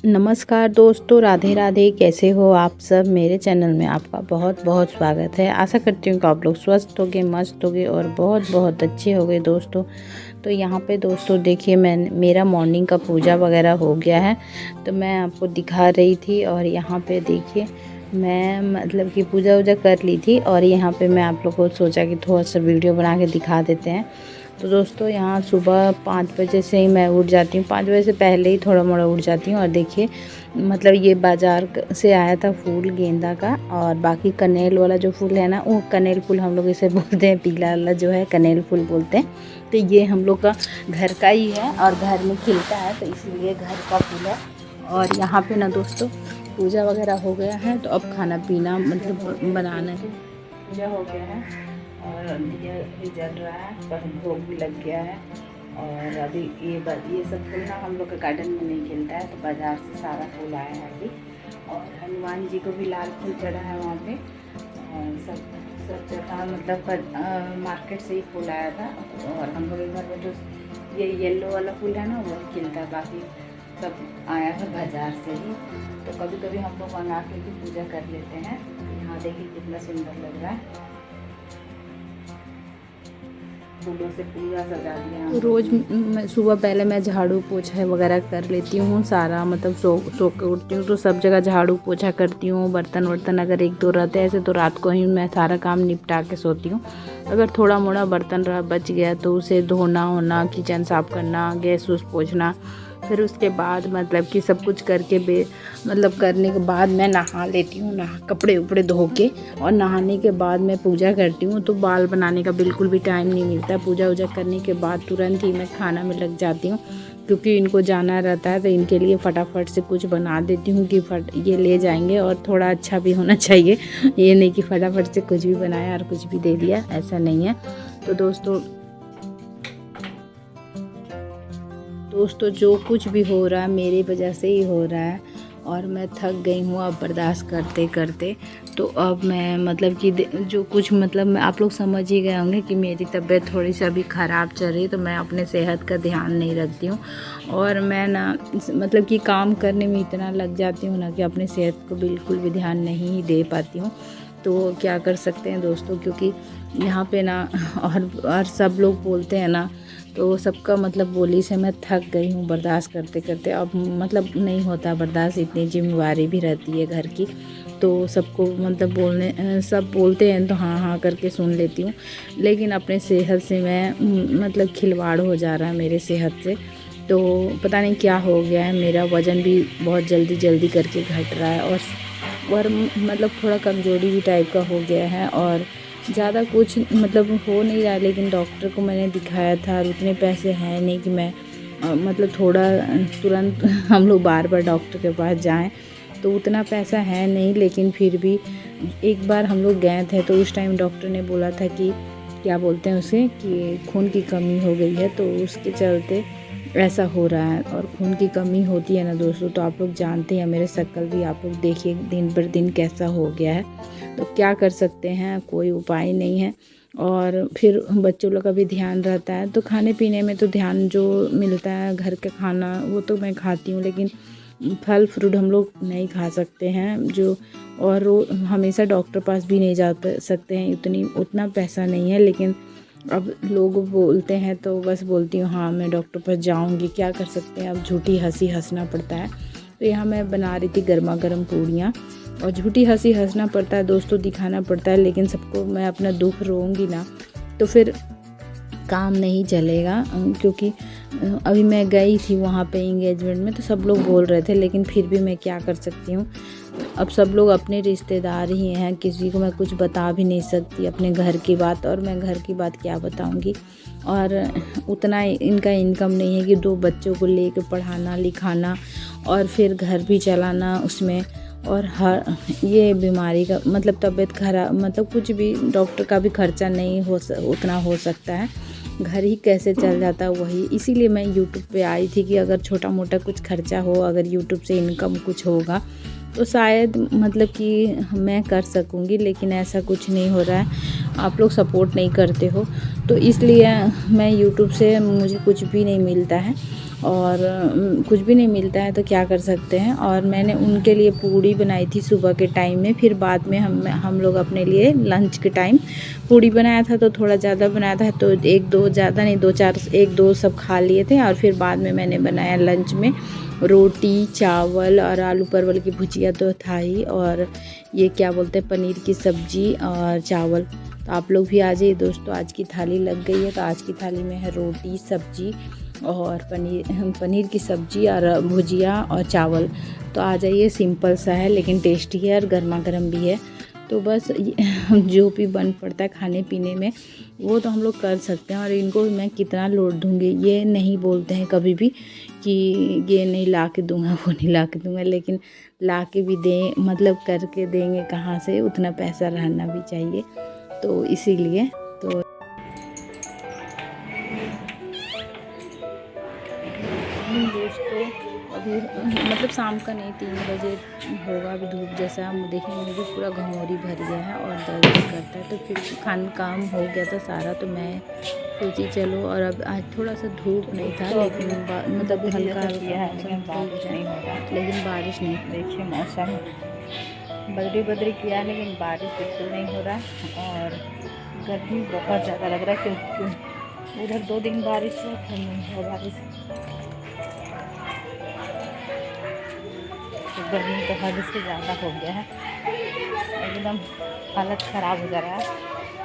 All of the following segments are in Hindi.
नमस्कार दोस्तों, राधे राधे। कैसे हो आप सब। मेरे चैनल में आपका बहुत बहुत स्वागत है। आशा करती हूँ कि आप लोग स्वस्थ होगे, मस्त होगे और बहुत बहुत अच्छे होगे दोस्तों। तो यहाँ पे दोस्तों देखिए, मेरा मॉर्निंग का पूजा वगैरह हो गया है, तो मैं आपको दिखा रही थी। और यहाँ पे देखिए, मैं मतलब कि पूजा वूजा कर ली थी और यहाँ पे मैं आप लोग को सोचा कि थोड़ा सा वीडियो बना के दिखा देते हैं। तो दोस्तों यहाँ सुबह 5 बजे से ही मैं उठ जाती हूँ, 5 बजे से पहले ही थोड़ा मोड़ा उठ जाती हूँ। और देखिए मतलब ये बाज़ार से आया था फूल गेंदा का, और बाकी कनेल वाला जो फूल है ना, वो कनेल फूल हम लोग इसे बोलते हैं, पीला वाला जो है कनेल फूल बोलते हैं। तो ये हम लोग का घर का ही है और घर में खिलता है, तो इसलिए घर का फूल है। और यहाँ पे ना दोस्तों पूजा वगैरह हो गया है, तो अब खाना पीना मतलब बनाना है। पूजा हो गया है और दिया भी जल रहा है, पर भोग भी लग गया है। और अभी ये सब फूल ना हम लोग के गार्डन में नहीं खिलता है, तो बाज़ार से सारा फूल आया है अभी। और हनुमान जी को भी लाल फूल चढ़ा है वहाँ पे। और सब जगह मतलब मार्केट से ही फूल आया था। और हम लोग के घर में जो ये येलो वाला फूल है ना, वो खिलता है, बाकी सब आया है बाज़ार से ही। तो कभी कभी हम लोग मंगा के भी पूजा कर लेते हैं। यहाँ देखिए कितना सुंदर लग रहा है, फूलों से पूरा सजा दिया। तो रोज़ सुबह पहले मैं झाड़ू पोछा वगैरह कर लेती हूँ सारा, मतलब सो के उठती हूँ तो सब जगह झाड़ू पोछा करती हूँ। बर्तन वर्तन अगर एक दो रहते हैं ऐसे, तो रात को ही मैं सारा काम निपटा के सोती हूँ। अगर थोड़ा मोड़ा बर्तन बच गया तो उसे धोना होना, किचन साफ़ करना, गैस वूस पोछना। फिर उसके बाद मतलब कि सब कुछ करके मतलब करने के बाद मैं नहा लेती हूँ, कपड़े उपड़े धो के। और नहाने के बाद मैं पूजा करती हूँ, तो बाल बनाने का बिल्कुल भी टाइम नहीं मिलता। पूजा वूजा करने के बाद तुरंत ही मैं खाना में लग जाती हूँ, क्योंकि इनको जाना रहता है, तो इनके लिए फटाफट से कुछ बना देती हूँ कि ये ले जाएंगे। और थोड़ा अच्छा भी होना चाहिए, ये नहीं कि फटाफट से कुछ भी बनाया और कुछ भी दे दिया, ऐसा नहीं है। तो दोस्तों जो कुछ भी हो रहा है मेरी वजह से ही हो रहा है, और मैं थक गई हूँ अब बर्दाश्त करते करते। तो अब मैं मतलब कि जो कुछ मतलब मैं आप लोग समझ ही गए होंगे कि मेरी तबीयत थोड़ी सी अभी ख़राब चल रही है, तो मैं अपने सेहत का ध्यान नहीं रखती हूँ। और मैं ना मतलब कि काम करने में इतना लग जाती हूँ ना कि अपने सेहत को बिल्कुल भी ध्यान नहीं दे पाती हूँ। तो क्या कर सकते हैं दोस्तों, क्योंकि यहाँ पे ना और सब लोग बोलते हैं ना, तो सबका मतलब बोली से मैं थक गई हूँ बर्दाश्त करते करते। अब मतलब नहीं होता बर्दाश्त, इतनी जिम्मेवारी भी रहती है घर की। तो सबको मतलब सब बोलते हैं तो हाँ हाँ करके सुन लेती हूँ, लेकिन अपने सेहत से मैं मतलब खिलवाड़ हो जा रहा है मेरे सेहत से। तो पता नहीं क्या हो गया है, मेरा वज़न भी बहुत जल्दी जल्दी करके घट रहा है। और मतलब थोड़ा कमज़ोरी भी टाइप का हो गया है, और ज़्यादा कुछ मतलब हो नहीं रहा। लेकिन डॉक्टर को मैंने दिखाया था और उतने पैसे हैं नहीं कि मैं मतलब थोड़ा तुरंत हम लोग बार बार डॉक्टर के पास जाएं, तो उतना पैसा है नहीं। लेकिन फिर भी एक बार हम लोग गए थे, तो उस टाइम डॉक्टर ने बोला था कि क्या बोलते हैं उसे, कि खून की कमी हो गई है, तो उसके चलते ऐसा हो रहा है। और खून की कमी होती है ना दोस्तों, तो आप लोग जानते हैं, मेरे शक्ल भी आप लोग देखिए दिन पर दिन कैसा हो गया है। तो क्या कर सकते हैं, कोई उपाय नहीं है। और फिर बच्चों लोग का भी ध्यान रहता है, तो खाने पीने में तो ध्यान जो मिलता है घर का खाना वो तो मैं खाती हूँ, लेकिन फल फ्रूट हम लोग नहीं खा सकते हैं जो। और हमेशा डॉक्टर पास भी नहीं जा सकते हैं, उतना पैसा नहीं है। लेकिन अब लोग बोलते हैं तो बस बोलती हूँ हाँ मैं डॉक्टर पास जाऊँगी, क्या कर सकते हैं, अब झूठी हंसी हंसना पड़ता है। तो यहाँ मैं बना रही थी गर्मा गर्म पूड़ियाँ, और झूठी हंसी हंसना पड़ता है दोस्तों, दिखाना पड़ता है। लेकिन सबको मैं अपना दुख रोऊंगी ना, तो फिर काम नहीं चलेगा। क्योंकि अभी मैं गई थी वहाँ पे एंगेजमेंट में, तो सब लोग बोल रहे थे, लेकिन फिर भी मैं क्या कर सकती हूँ। अब सब लोग अपने रिश्तेदार ही हैं, किसी को मैं कुछ बता भी नहीं सकती अपने घर की बात, और मैं घर की बात क्या बताऊँगी। और उतना इनका इनकम नहीं है कि 2 बच्चों को लेकर पढ़ाना लिखाना और फिर घर भी चलाना उसमें। और हर ये बीमारी का मतलब तबीयत खराब, मतलब कुछ भी डॉक्टर का भी खर्चा नहीं उतना हो सकता है, घर ही कैसे चल जाता है वही। इसीलिए मैं यूट्यूब पे आई थी कि अगर छोटा मोटा कुछ खर्चा हो, अगर यूट्यूब से इनकम कुछ होगा तो शायद मतलब कि मैं कर सकूँगी, लेकिन ऐसा कुछ नहीं हो रहा है, आप लोग सपोर्ट नहीं करते हो। तो इसलिए मैं यूट्यूब से मुझे कुछ भी नहीं मिलता है, और कुछ भी नहीं मिलता है तो क्या कर सकते हैं। और मैंने उनके लिए पूड़ी बनाई थी सुबह के टाइम में, फिर बाद में हम लोग अपने लिए लंच के टाइम पूड़ी बनाया था, तो थोड़ा ज़्यादा बनाया था, तो एक दो ज़्यादा नहीं, 2-4 एक दो सब खा लिए थे। और फिर बाद में मैंने बनाया लंच में रोटी, चावल और आलू परवल की भुजिया तो था ही, और ये क्या बोलते हैं पनीर की सब्ज़ी और चावल। तो आप लोग भी आ जाइए दोस्तों, आज की थाली लग गई है। तो आज की थाली में है रोटी, सब्ज़ी और पनीर की सब्ज़ी और भुजिया और चावल। तो आ जाइए, सिंपल सा है लेकिन टेस्टी है और गर्मा गर्म भी है। तो बस जो भी बन पड़ता है खाने पीने में वो तो हम लोग कर सकते हैं। और इनको मैं कितना लोड दूँगी, ये नहीं बोलते हैं कभी भी कि ये नहीं ला के दूँगा, वो नहीं ला के दूँगा, लेकिन ला के भी दें, मतलब करके देंगे कहाँ से, उतना पैसा रहना भी चाहिए। तो इसीलिए तो दोस्तों अभी मतलब शाम का नहीं, 3 बजे होगा, अभी धूप जैसा देखिए, मुझे पूरा घमौरी भर गया है और दर्द करता है। तो फिर काम हो गया था सारा, तो मैं सोची चलो, और अब आज थोड़ा सा धूप नहीं था, लेकिन मतलब हल्का हल्का मौसम बारिश नहीं हो रहा, लेकिन बारिश नहीं, देखिए मौसम बदरी किया है लेकिन बारिश बिल्कुल नहीं हो रहा है। और गर्मी बहुत ज़्यादा लग रहा है, क्योंकि उधर 2 दिन बारिश हुआ, फिर नहीं हुआ बारिश, तो गर्मी तो हद से ज़्यादा हो गया है, एकदम हालत ख़राब हो जा रहा है।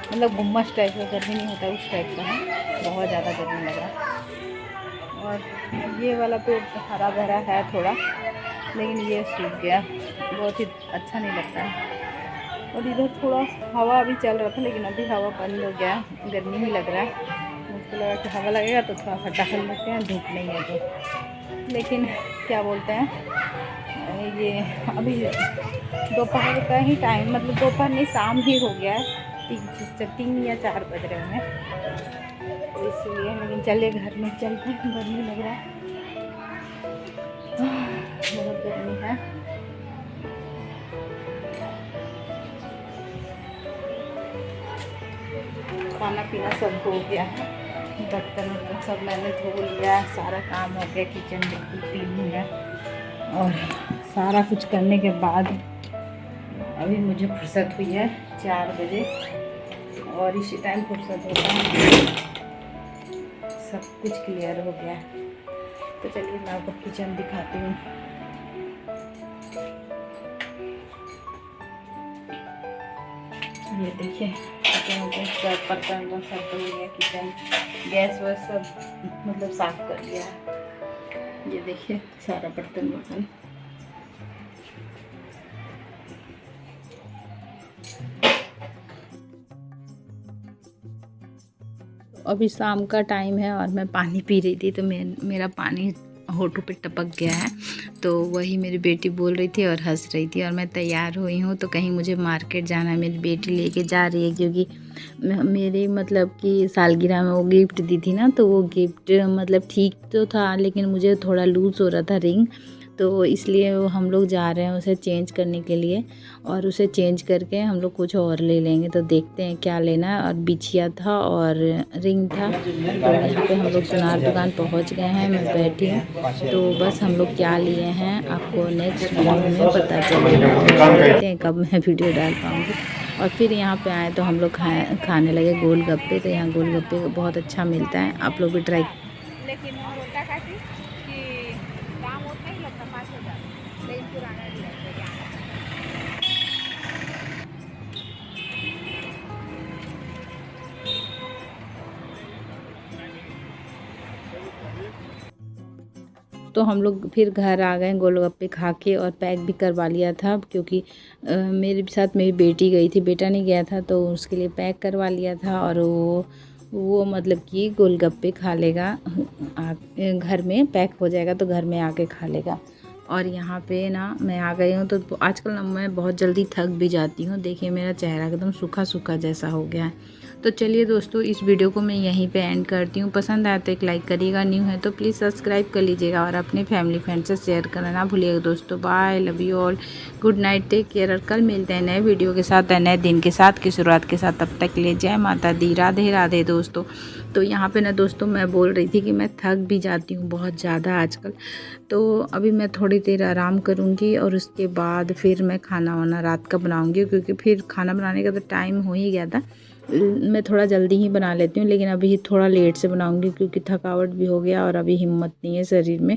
मतलब गुम्मस टाइप का गर्मी नहीं होता, उस टाइप का है, बहुत ज़्यादा गर्मी लग रहा है। और ये वाला पेड़ तो हरा भरा है थोड़ा, लेकिन ये सूख गया, बहुत ही अच्छा नहीं लगता है। और इधर थोड़ा हवा भी चल रहा था, लेकिन अभी हवा बंद हो गया, गर्मी ही लग रहा है। मुझको लगा कि हवा लगेगा तो थोड़ा सा टहल लेते हैं, धूप नहीं है तो। लेकिन क्या बोलते हैं, ये अभी दोपहर का ही टाइम, मतलब दोपहर नहीं, शाम ही हो गया है, 3 या 4 बज रहे हैं, तो इसलिए। लेकिन चलिए घर में चलते हैं, गर्मी लग रहा है, बहुत गर्मी है। खाना पीना सब हो गया है, बर्तन वर्तन सब मैंने धो लिया, सारा काम हो गया, किचन बिल्कुल क्लीन है। और सारा कुछ करने के बाद अभी मुझे फुर्सत हुई है 4 बजे, और इसी टाइम फुर्सत होता है, सब कुछ क्लियर हो गया। तो चलिए मैं आपको किचन दिखाती हूँ। ये देखिए सब बर्तन सब धो लिया, किचन गैस वैस सब मतलब साफ कर लिया है। ये देखिए सारा बर्तन अभी शाम का टाइम है और मैं पानी पी रही थी, तो मेरा पानी होठों पे टपक गया है। तो वही मेरी बेटी बोल रही थी और हंस रही थी, और मैं तैयार हुई हूँ, तो कहीं मुझे मार्केट जाना है, मेरी बेटी लेके जा रही है, क्योंकि मेरी मतलब कि सालगिरह में वो गिफ्ट दी थी ना, तो वो गिफ्ट मतलब ठीक तो था, लेकिन मुझे थोड़ा लूज़ हो रहा था रिंग, तो इसलिए हम लोग जा रहे हैं उसे चेंज करने के लिए, और उसे चेंज करके हम लोग कुछ और ले लेंगे। तो देखते हैं क्या लेना है। और बिछिया था और रिंग था। तो यहाँ पे हम लोग सुनार दुकान पहुँच गए हैं, मैं बैठी हूँ। तो बस हम लोग क्या लिए हैं आपको नेक्स्ट वीडियो में पता चलेगा। देखते हैं कब मैं वीडियो डाल पाऊँगी। और फिर यहाँ पे आए तो हम लोग खाने लगे गोलगप्पे। तो यहाँ गोलगप्पे बहुत अच्छा मिलता है, आप लोग भी ट्राई। लेकिन होता का कि दाम उतना ही लगता 5,000, लेकिन पुराना तो हम लोग फिर घर आ गए गोलगप्पे खा के, और पैक भी करवा लिया था, क्योंकि मेरे साथ मेरी बेटी गई थी, बेटा नहीं गया था, तो उसके लिए पैक करवा लिया था। और वो मतलब कि गोलगप्पे खा लेगा, घर में पैक हो जाएगा तो घर में आके खा लेगा। और यहाँ पे ना मैं आ गई हूँ, तो आजकल ना मैं बहुत जल्दी थक भी जाती हूँ। देखिए मेरा चेहरा एकदम सूखा सूखा जैसा हो गया है। तो चलिए दोस्तों, इस वीडियो को मैं यहीं पे एंड करती हूँ। पसंद आए तो एक लाइक करिएगा, न्यू है तो प्लीज़ सब्सक्राइब कर लीजिएगा और अपने फैमिली फ्रेंड से शेयर करना ना भूलिएगा दोस्तों। Bye, love you all, good night, take care. और कल मिलते हैं नए वीडियो के साथ, नए दिन के साथ की शुरुआत के साथ। तब तक के लिए जय माता दी, राधे राधे दोस्तों। तो यहाँ पे ना दोस्तों मैं बोल रही थी कि मैं थक भी जाती हूँ बहुत ज़्यादा आजकल, तो अभी मैं थोड़ी देर आराम करूँगी और उसके बाद फिर मैं खाना वाना रात का बनाऊँगी, क्योंकि फिर खाना बनाने का तो टाइम हो ही गया था। मैं थोड़ा जल्दी ही बना लेती हूँ, लेकिन अभी थोड़ा लेट से बनाऊँगी क्योंकि थकावट भी हो गया और अभी हिम्मत नहीं है शरीर में,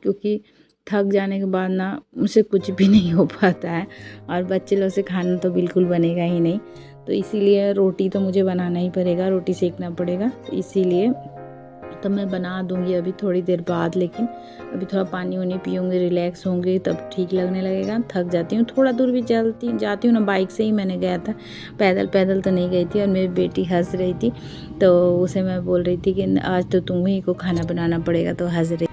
क्योंकि थक जाने के बाद ना मुझसे कुछ भी नहीं हो पाता है और बच्चे लोग से खाना तो बिल्कुल बनेगा ही नहीं। तो इसीलिए रोटी तो मुझे बनाना ही पड़ेगा, रोटी सेकना पड़ेगा, तो इसीलिए तो मैं बना दूंगी अभी थोड़ी देर बाद। लेकिन अभी थोड़ा पानी वानी पीऊँगी, रिलैक्स होंगी, तब ठीक लगने लगेगा। थक जाती हूँ, थोड़ा दूर भी जाती हूँ ना, बाइक से ही मैंने गया था, पैदल तो नहीं गई थी। और मेरी बेटी हंस रही थी, तो उसे मैं बोल रही थी कि आज तो तुम ही को खाना बनाना पड़ेगा, तो हंस रही।